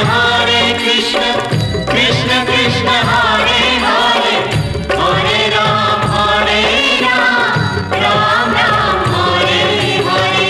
Hare Krishna, Krishna Krishna Hare Hare, Hare Ram, Ram Ram, Hare Hare.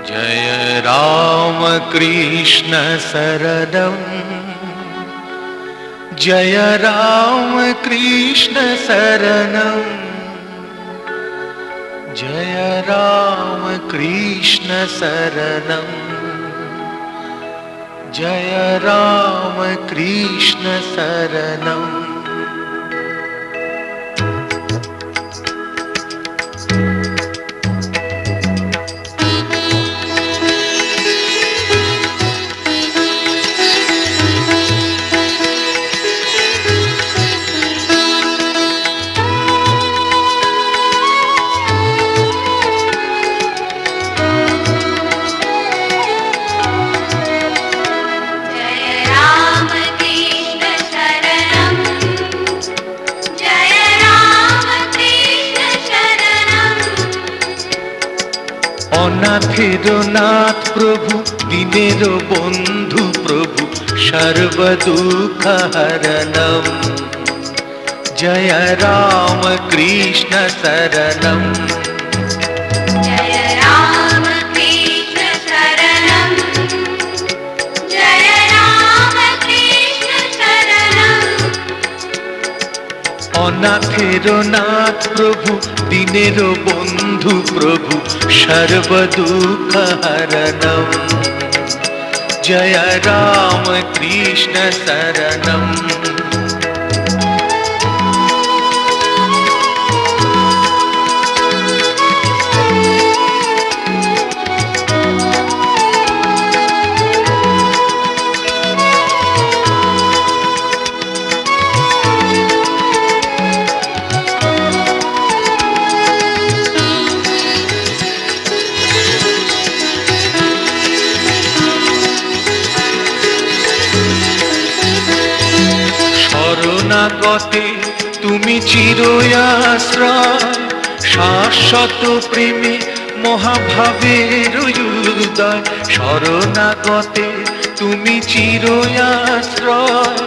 जय राम कृष्ण शरणं जय राम कृष्ण शरणं जय राम कृष्ण शरणं जय राम कृष्ण शरणं অনাথের নাথ প্রভু দীনের বন্ধু প্রভু সর্বদুঃখ হরণম জয় রাম কৃষ্ণ শরণম जय राम कृष्ण शरणं जय राम कृष्ण शरणं অনাথের নাথ প্রভু দীনের বন্ধু প্রভু সর্বদুঃখ হরণম জয় রাম কৃষ্ণ শরণম শরণাগতে তুমি চিরআশ্রয় শাশ্বত প্রেমে মহাভাবের উদয় শরণাগতে তুমি চিরআশ্রয়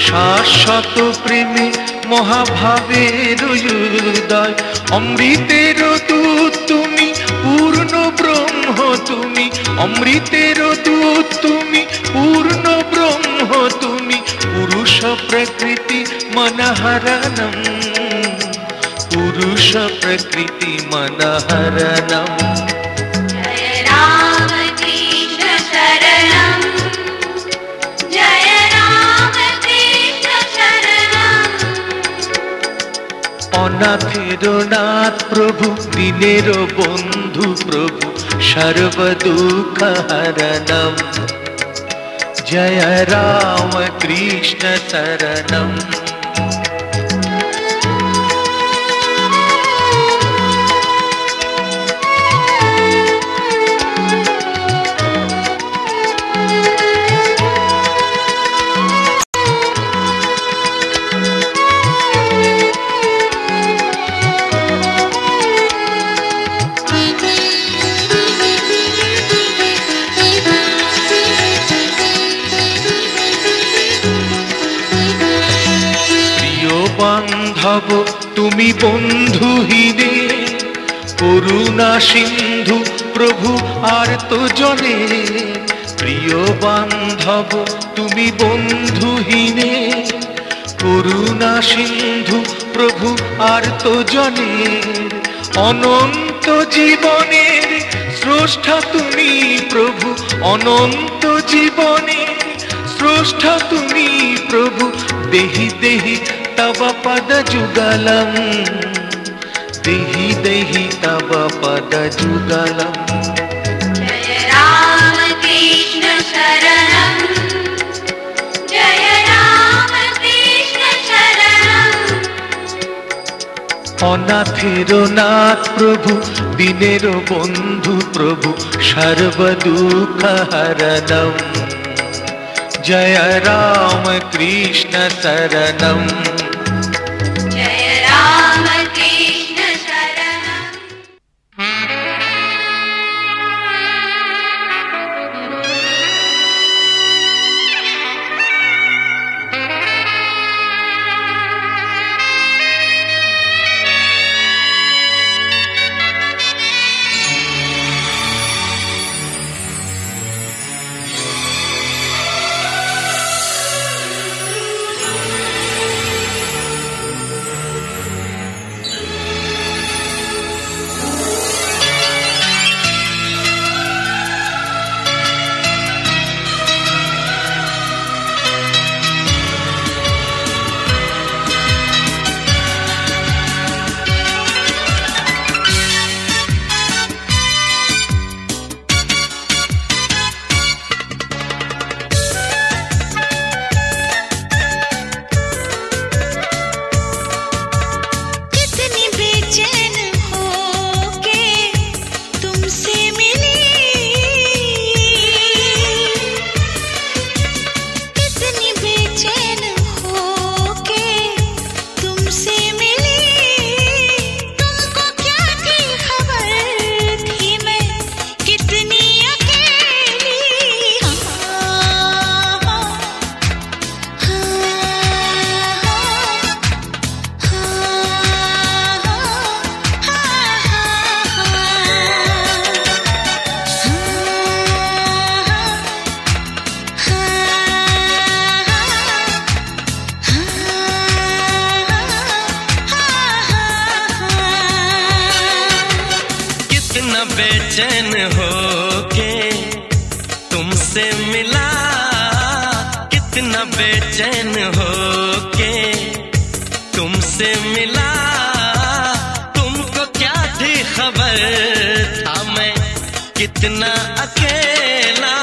শাশ্বত প্রেমে মহাভাবের উদয় অমৃতের দূত তুমি পূর্ণ ব্রহ্ম তুমি অমৃতের দূত তুমি পূর্ণ ব্রহ্ম তুমি পুরুষ প্রকৃতি মনহরণম পুরুষ প্রকৃতি মনহরণম जय राम कृष्ण शरणं जय राम कृष्ण शरणं অনাথের নাথ প্রভু দীনের বন্ধু প্রভু সর্বদুঃখ হরণম জয় রাম কৃষ্ণ শরণম বান্ধব তুমি বন্ধুহীনে করুণা সিন্ধু প্রভু আর তো জনে প্রিয় বান্ধব তুমি বন্ধুহীনে করুণা সিন্ধু প্রভু আর তো জনে অনন্ত জীবনের স্রষ্টা তুমি প্রভু অনন্ত জীবনের স্রষ্টা তুমি প্রভু দেহি দেহি तव पद जुगलम देहि देहि तव पद जुगलम जय राम कृष्ण शरणं जय राम कृष्ण शरणं অনাথের নাথ প্রভু দীনের বন্ধু প্রভু সর্বদুঃখ হরণম জয় রাম কৃষ্ণ শরণম जय राम कृष्ण शरणं बेचैन होके तुमसे मिला, कितना बेचैन होके तुमसे मिला। तुमको क्या थी खबर था मैं कितना अकेला।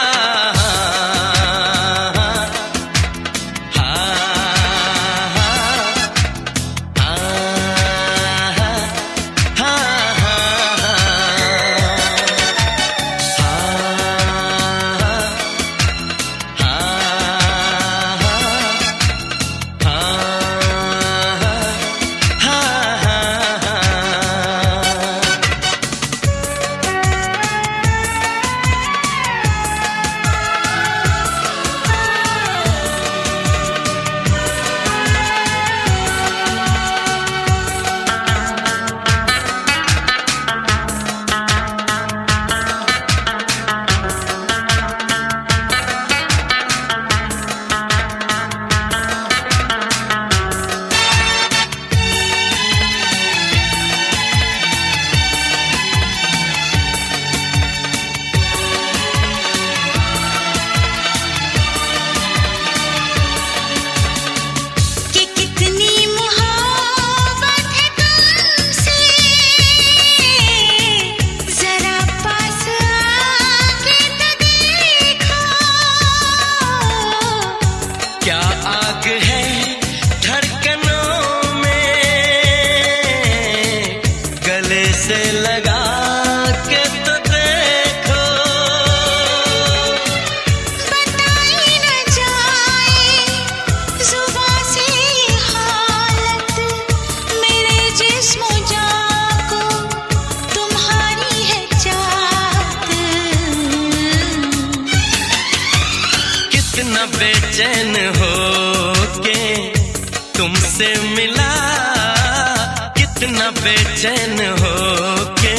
बेचैन होके तुमसे मिला, कितना बेचैन होके।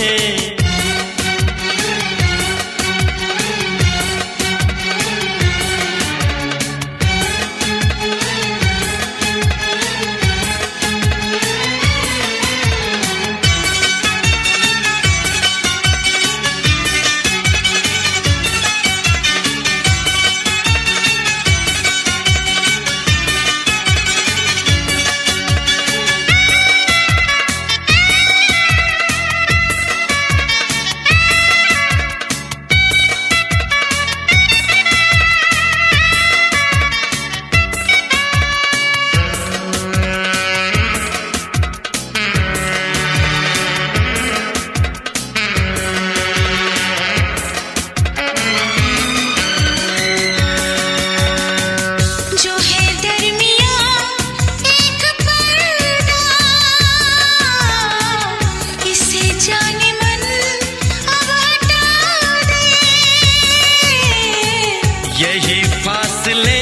यही फासले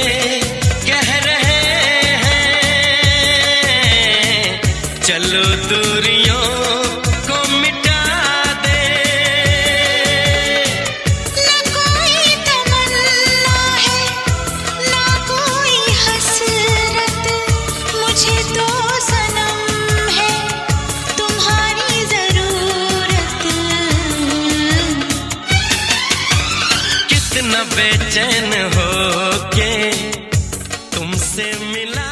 कह रहे हैं, चलो दूरियों को मिटा दे। ना कोई तमन्ना है, ना कोई हसरत, मुझे तो सनम है तुम्हारी जरूरत। कितना बेचैन होके तुमसे मिला।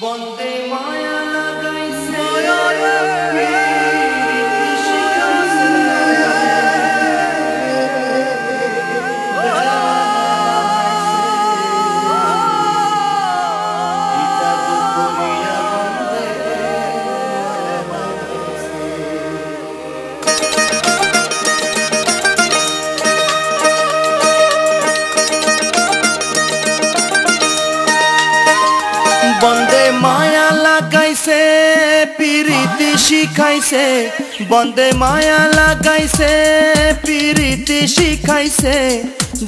বন্দে মায়া লাগাইছে বন্দে মায়া লাগাইছে পিরিতি শিখাইছে বন্দে মায়া লাগাইছে পিরিতি শিখাইছে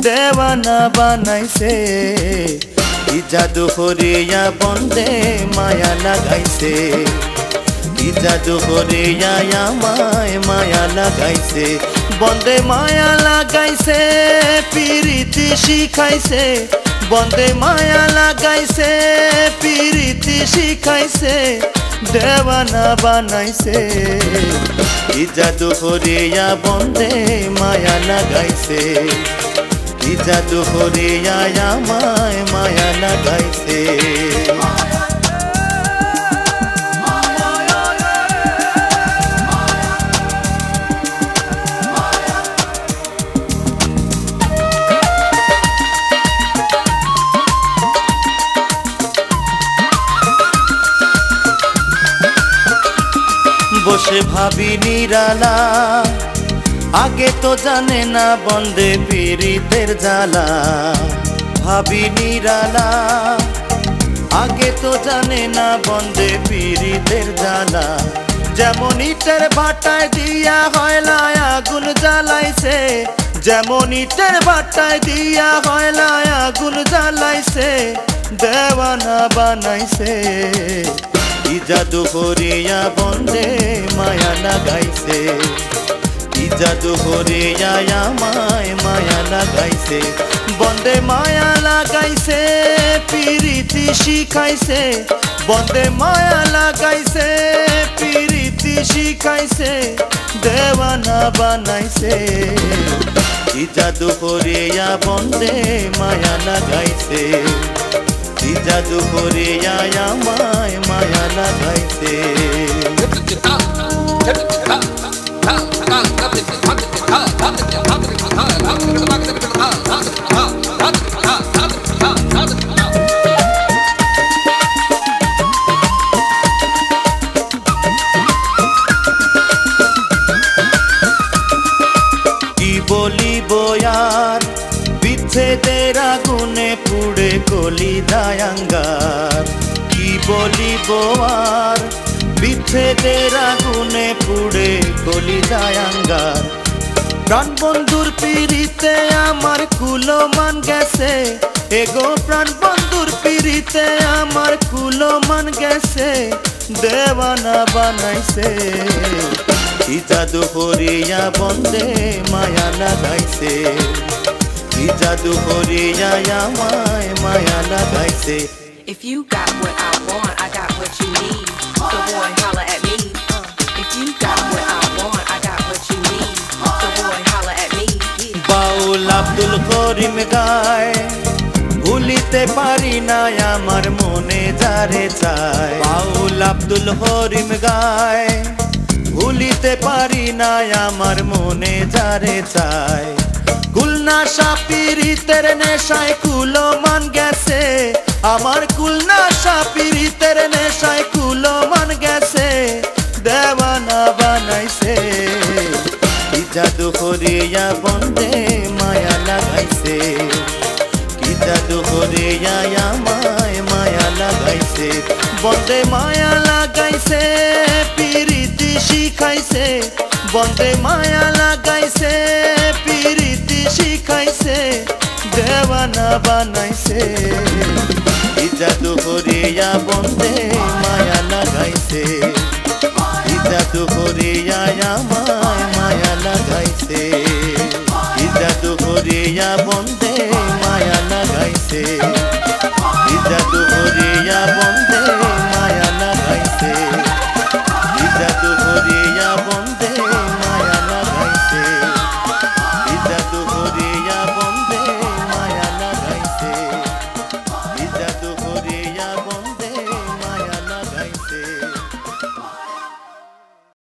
দেওয়ানা বানাইছে কি জাদু করিয়া বন্দে মায়া লাগাইছে কি জাদু করিয়া আমায় মায়া লাগাইছে বন্দে মায়া লাগাইছে পিরিতি শিখাইছে বন্দে মায়া লাগাইছে পিরিতি শিখাইছে দেওয়ানা বানাইছে কি জাদু করিয়া বন্দে মায়া লাগাইছে কি জাদু করিয়া আমায় মায়া লাগাইছে বসে ভাবি নিরালা আগে তো জানে না বন্দে পীড়িতের জ্বালা ভাবি নিরালা আগে তো জানে না বন্দে পীড়িতের জ্বালা যেমন ইটের ভাটায় দিয়া হয়লায় আগুন জ্বালাইছে যেমন ইটের ভাটায় দিয়া হয়লায় আগুন জ্বালাইছে দেওয়ানা বানাইছে কি জাদু করিয়া বন্দে মায়া লাগাইছে কি জাদু করিয়া আমায় মায়া লাগাইছে বন্দে মায়া লাগাইছে পিরিতি শিখাইছে বন্দে মায়া লাগাইছে পিরিতি শিখাইছে দেওয়ানা বানাইছে কি জাদু করিয়া বন্দে মায়া লাগাইছে কি জাদু করিয়া আমায় মায়া লাগাইছে কি বলিব আর বিচ্ছেদের আগুনে পুড়ে গলি দায়াঙ্গার কি বলিব আর বিচ্ছেদের আগুনে পুড়ে গলি দায়াঙ্গার প্রাণ বন্ধুর পিড়িতে আমার কুলমান গেছে এগো প্রাণ বন্ধুর পিড়িতে আমার কুলমান গেছে দেওয়ানা বানাইছে কি জাদু করিয়া বন্দে মায়া লাগাইছে কি জাদু করিয়া আমায় মায়া লাগাইছে If you got what I want, I got what you need. So boy, holla at me. If you got what I want, I got what you need. So boy, holla at me. বাউল আব্দুল করিম গায় ভুলিতে পারি না আমার মনে যারে চায় বাউল আব্দুল করিম গায় ভুলিতে পারি না আমার মনে যারে চায় কুলনা সাপিরিতের নেশায় কুলমান গেছে আমার কুলনা সাপিরিতের নেশায় কুলমান গেছে দেওয়ানা বানাইছে কি জাদু করিয়া বন্দে মায়া লাগাইছে কি জাদু করিয়া আমায় মায়া লাগাইছে বন্দে মায়া লাগাইছে পিরিতি শিখাইছে বন্দে মায়া লাগাইছে পিরিতি শিখাইছে দেওয়ানা বানাইছে কি জাদু করিয়া বন্দে মায়া লাগাইছে কি জাদু করিয়া আমায় মায়া লাগাইছে কি জাদু করিয়া বন্দে